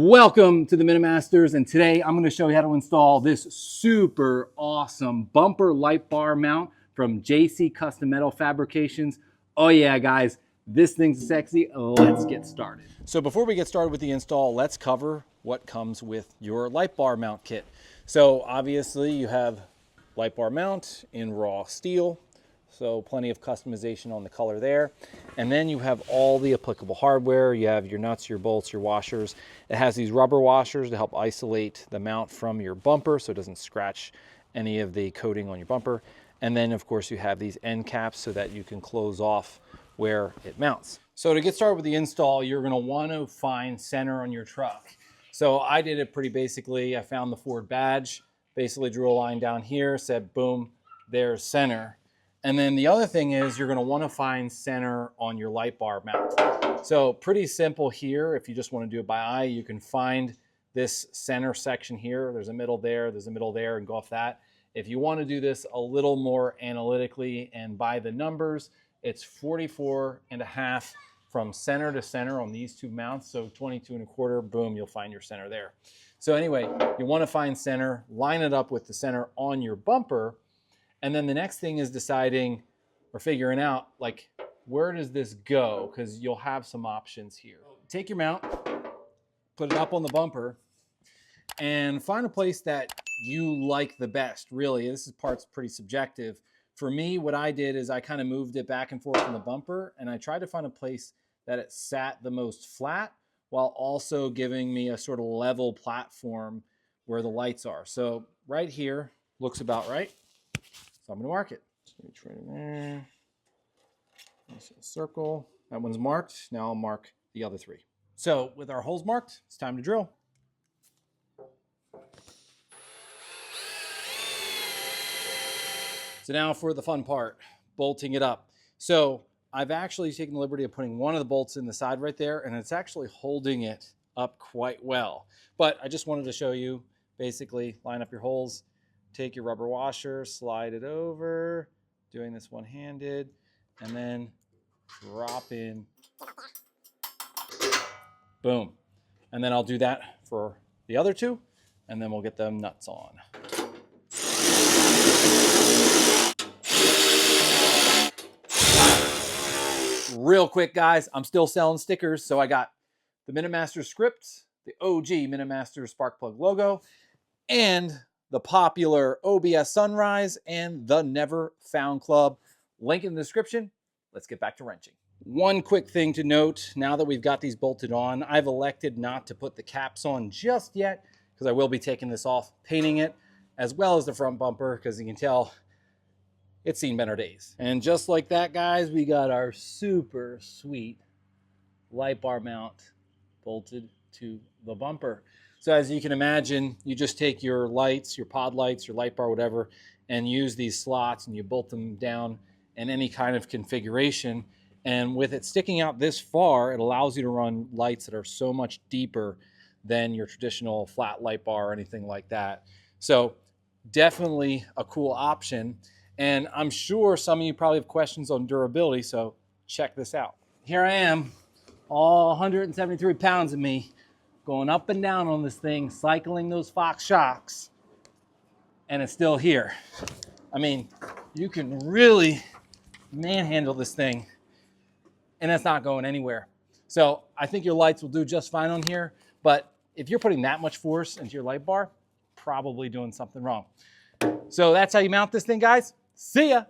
Welcome to the Minimasters, and today I'm going to show you how to install this super awesome bumper light bar mount from JC Customs Metal Fabrications. Oh yeah, guys, this thing's sexy. Let's get started. So before we get started with the install, let's cover what comes with your light bar mount kit. So obviously you have light bar mount in raw steel. So plenty of customization on the color there. And then you have all the applicable hardware. You have your nuts, your bolts, your washers. It has these rubber washers to help isolate the mount from your bumper so it doesn't scratch any of the coating on your bumper. And then of course you have these end caps so that you can close off where it mounts. So to get started with the install, you're gonna want to find center on your truck. So I did it pretty basically. I found the Ford badge, basically drew a line down here, said boom, there's center. And then the other thing is you're going to want to find center on your light bar mount. So pretty simple here. If you just want to do it by eye, you can find this center section here. There's a middle there, there's a middle there, and go off that. If you want to do this a little more analytically and by the numbers, it's 44.5 from center to center on these two mounts. So 22.25, boom, you'll find your center there. So anyway, you want to find center, line it up with the center on your bumper. And then the next thing is deciding or figuring out, like, where does this go? Because you'll have some options here. Take your mount, put it up on the bumper, and find a place that you like the best, really. This part's pretty subjective. For me, what I did is I kind of moved it back and forth on the bumper, and I tried to find a place that it sat the most flat while also giving me a sort of level platform where the lights are. So right here looks about right. So I'm going to mark it. Just reach right in there. Nice little circle. That one's marked. Now I'll mark the other three. So with our holes marked, it's time to drill. So now for the fun part, bolting it up. So I've actually taken the liberty of putting one of the bolts in the side right there, and it's actually holding it up quite well. But I just wanted to show you, basically line up your holes. Take your rubber washer, slide it over, doing this one-handed, and then drop in. Boom. And then I'll do that for the other two, and then we'll get them nuts on. Real quick, guys, I'm still selling stickers, so I got the Minimaster script, the OG Minimaster spark plug logo, and the popular OBS Sunrise and the Never Found Club. Link in the description. Let's get back to wrenching. One quick thing to note, now that we've got these bolted on, I've elected not to put the caps on just yet because I will be taking this off, painting it, as well as the front bumper, because you can tell it's seen better days. And just like that, guys, we got our super sweet light bar mount bolted to the bumper. So as you can imagine, you just take your lights, your pod lights, your light bar, whatever, and use these slots and you bolt them down in any kind of configuration. And with it sticking out this far, it allows you to run lights that are so much deeper than your traditional flat light bar or anything like that. So definitely a cool option. And I'm sure some of you probably have questions on durability, so check this out. Here I am, all 173 pounds of me, going up and down on this thing, cycling those Fox shocks, and it's still here. I mean, you can really manhandle this thing, and it's not going anywhere. So I think your lights will do just fine on here, but if you're putting that much force into your light bar, probably doing something wrong. So that's how you mount this thing, guys. See ya.